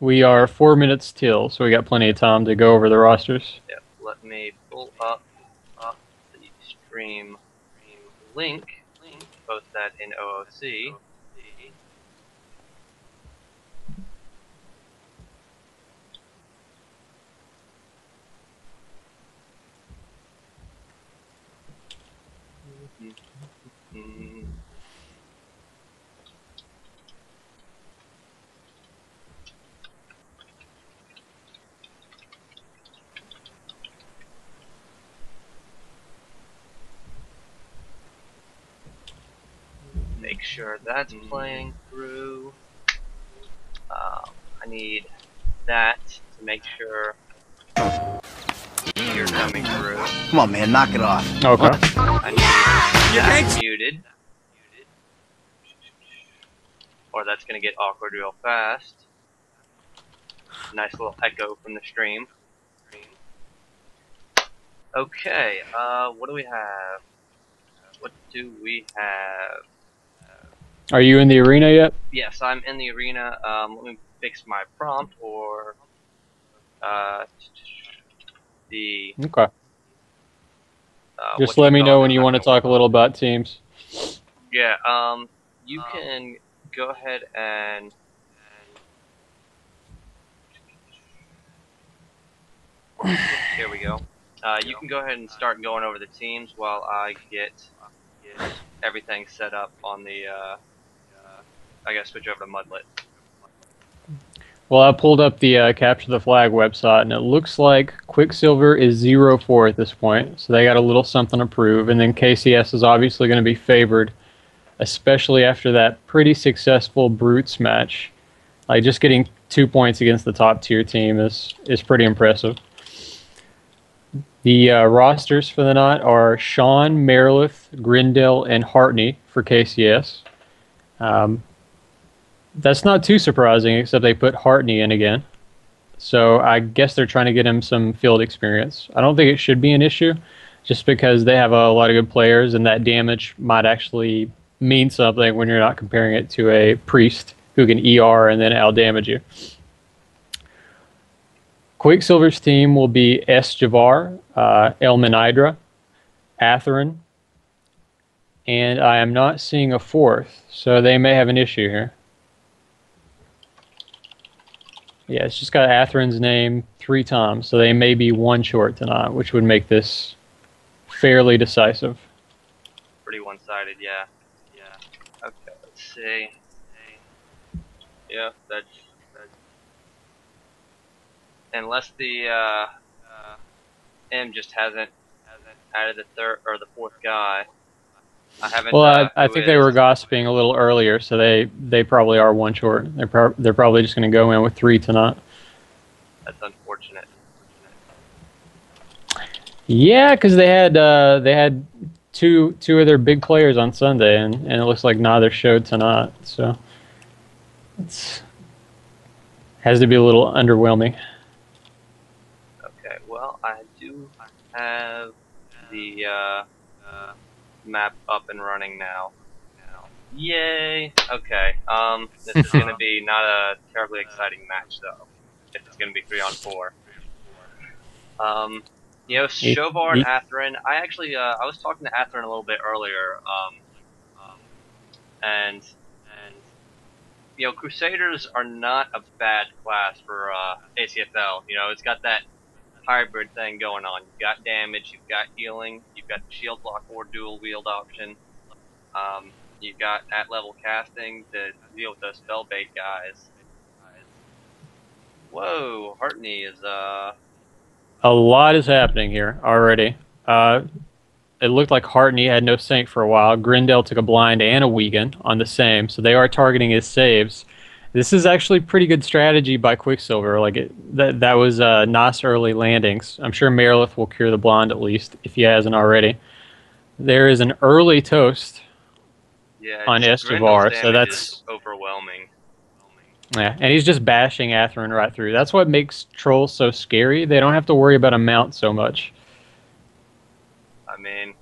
We are 4 minutes till, so we got plenty of time to go over the rosters. Yeah, let me pull up the stream link, post that in OOC. Make sure that's playing through. I need that to make sure you're coming through. Come on, man, knock it off. Okay. I need that muted, or that's gonna get awkward real fast. Nice little echo from the stream. Okay, what do we have? What do we have? Are you in the arena yet? Yes, I'm in the arena. Let me fix my prompt, or the. Okay. Just what let do me you know call when it? you want to talk a little about teams. Yeah. You can go ahead and. Here we go. You can go ahead and start going over the teams while I get everything set up on the. I gotta switch over to Mudlet. Well, I pulled up the Capture the Flag website, and it looks like Quicksilver is 0-4 at this point, so they got a little something to prove. And then KCS is obviously going to be favored, especially after that pretty successful Brutes match. Like, just getting 2 points against the top tier team is pretty impressive. The rosters for the night are Sean, Marilith, Grindel, and Hartney for KCS. That's not too surprising, except they put Hartney in again. So I guess they're trying to get him some field experience. I don't think it should be an issue, just because they have a lot of good players, and that damage might actually mean something when you're not comparing it to a priest who can ER and then out-damage you. Quicksilver's team will be S. Javar, Elman Hydra, Atherin, and I am not seeing a fourth, so they may have an issue here. Yeah, it's just got Atherin's name 3 times, so they may be 1 short tonight, which would make this fairly decisive. Pretty one-sided, yeah. Okay, let's see. Yeah, that's unless the M just hasn't added the third or the fourth guy. I haven't. Well, I think they were gossiping a little earlier, so they probably are 1 short. They're probably just going to go in with 3 tonight. That's unfortunate. Yeah, because they had two of their big players on Sunday, and it looks like neither showed tonight. So it has to be a little underwhelming. Okay, well, I do have the map up and running now. Yay! Okay, this is going to be not a terribly exciting match, though, if it's going to be 3-on-4. You know, Shovar and Atherin, I was talking to Atherin a little bit earlier, and you know, Crusaders are not a bad class for ACFL. You know, it's got that hybrid thing going on. You've got damage, you've got healing, you've got the shield block or dual wield option. You've got at-level casting to deal with those spell bait guys. Whoa, Hartney is A lot is happening here already. It looked like Hartney had no sync for a while. Grindel took a blind and a Wigan on the same, so they are targeting his saves. This is actually pretty good strategy by Quicksilver. Like that was nice early landings. I'm sure Marilith will cure the blind at least if he hasn't already. There is an early toast on Estivar, so that's overwhelming. Yeah, and he's just bashing Atherin right through. That's what makes trolls so scary. They don't have to worry about a mount so much. I mean,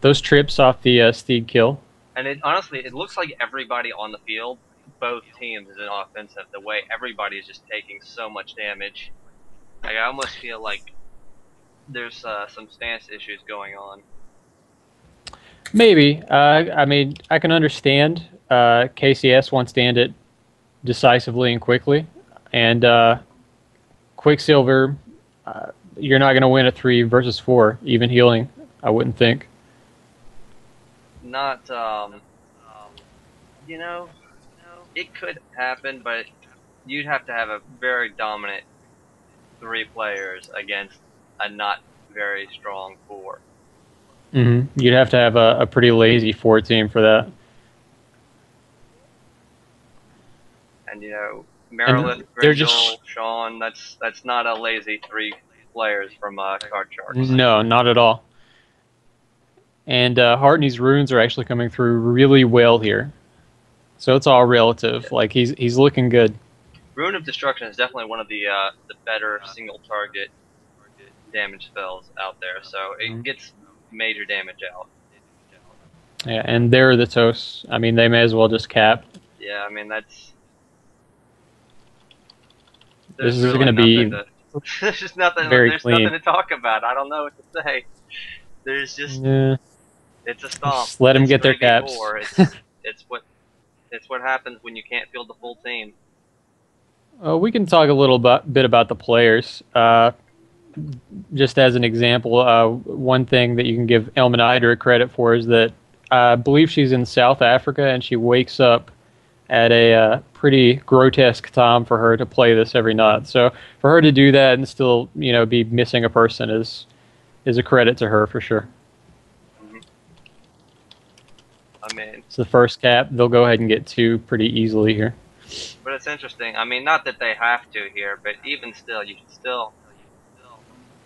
those trips off the Steed kill. And honestly, it looks like everybody on the field both teams is in offensive. The way everybody is just taking so much damage, like, I almost feel like there's some stance issues going on. Maybe. I mean, I can understand. KCS wants to end it decisively and quickly, and Quicksilver, you're not going to win a 3 versus 4, even healing. I wouldn't think. Not, you know, it could happen, but you'd have to have a very dominant 3 players against a not very strong 4. You'd have to have a pretty lazy 4 team for that. And Marilyn, Grindel, Sean, that's not a lazy 3 players from Card Sharks. No, not at all. And Hartney's runes are actually coming through really well here. So it's all relative. Yeah. Like, he's looking good. Rune of Destruction is definitely one of the better single target damage spells out there. So it gets major damage out. Yeah, and they're the toast. I mean, they may as well just cap. Yeah, I mean, that's... This is really going to be there's just nothing. There's nothing to talk about. I don't know what to say. There's just it's a stomp. Just let them get their caps. It's what happens when you can't field the full team. We can talk a little bit about the players. Just as an example, one thing that you can give Elmenheider credit for is that I believe she's in South Africa, and she wakes up at a pretty grotesque time for her to play this every night. So for her to do that and still, be missing a person is a credit to her for sure. I mean, it's the first cap. They'll go ahead and get 2 pretty easily here. But it's interesting. I mean, not that they have to here, but even still, you should still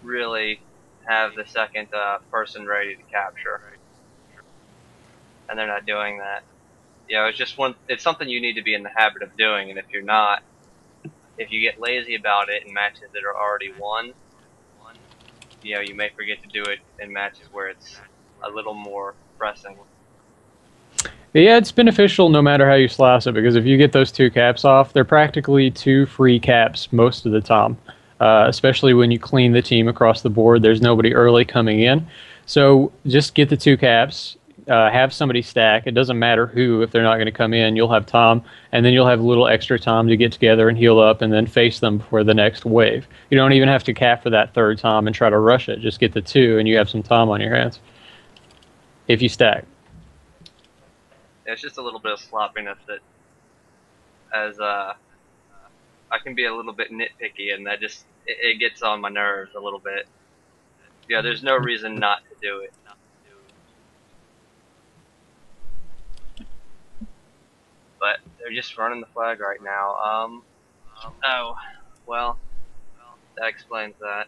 really have the second person ready to capture. And they're not doing that. It's just it's something you need to be in the habit of doing, and if you're not, if you get lazy about it in matches that are already won, you may forget to do it in matches where it's a little more pressing. Yeah, it's beneficial no matter how you slice it, because if you get those 2 caps off, they're practically 2 free caps most of the time, especially when you clean the team across the board. There's nobody early coming in. So just get the 2 caps, have somebody stack. It doesn't matter who. If they're not going to come in, you'll have time, and then you'll have a little extra time to get together and heal up and then face them for the next wave. You don't even have to cap for that 3rd time and try to rush it. Just get the 2, and you have some time on your hands if you stack. It's just a little bit of sloppiness that, as I can be a little bit nitpicky, and that just it gets on my nerves a little bit. Yeah, there's no reason not to do it. But they're just running the flag right now. Oh, well, that explains that.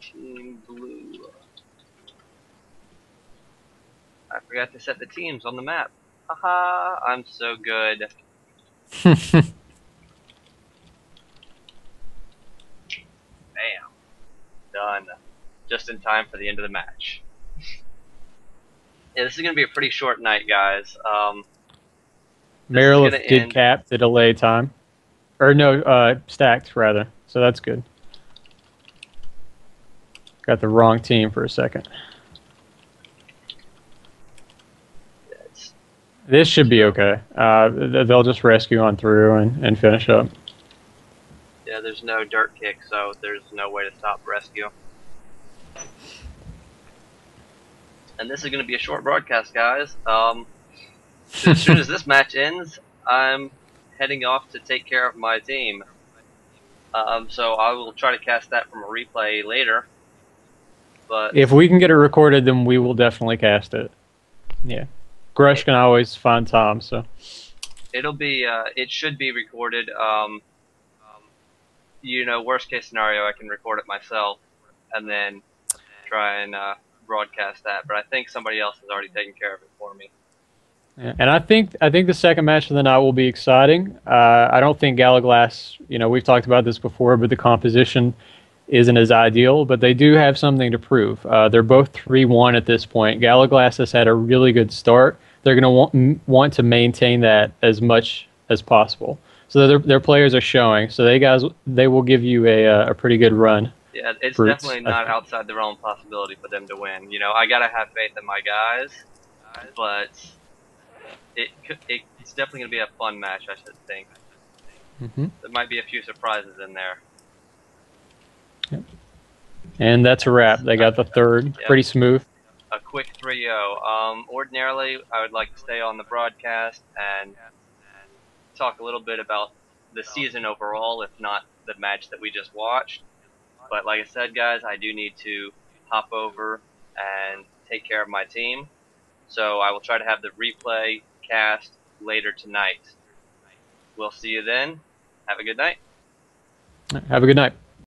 Team Blue. I forgot to set the teams on the map. Haha, I'm so good. Bam. Done. Just in time for the end of the match. Yeah, this is going to be a pretty short night, guys. Marilyn did cap the delay time. Or no, stacked, rather. So that's good. Got the wrong team for a second. This should be okay. They'll just rescue on through and finish up. Yeah, there's no dirt kick, so there's no way to stop rescue. And this is going to be a short broadcast, guys. As soon as this match ends, I'm heading off to take care of my team. So I will try to cast that from a replay later. But if we can get it recorded, then we will definitely cast it. Yeah. Grush can always find time, so it'll be it should be recorded. Worst case scenario, I can record it myself and then try and broadcast that. But I think somebody else has already taken care of it for me. Yeah, and I think the second match of the night will be exciting. I don't think Galaglass. We've talked about this before, but the composition isn't as ideal, but they do have something to prove. They're both 3-1 at this point. Gallaglass has had a really good start. They're going to want to maintain that as much as possible. So their players are showing. So they will give you a pretty good run. Yeah, it's Brutes, definitely not outside the realm of possibility for them to win. You know, I gotta have faith in my guys, but it's definitely gonna be a fun match. I should think. Mm-hmm. There might be a few surprises in there. Yep. And that's a wrap. They got the third. Yeah. Pretty smooth. A quick 3-0. Ordinarily, I would like to stay on the broadcast and talk a little bit about the season overall, if not the match that we just watched. But like I said, guys, I do need to hop over and take care of my team. So I will try to have the replay cast later tonight. We'll see you then. Have a good night. Have a good night.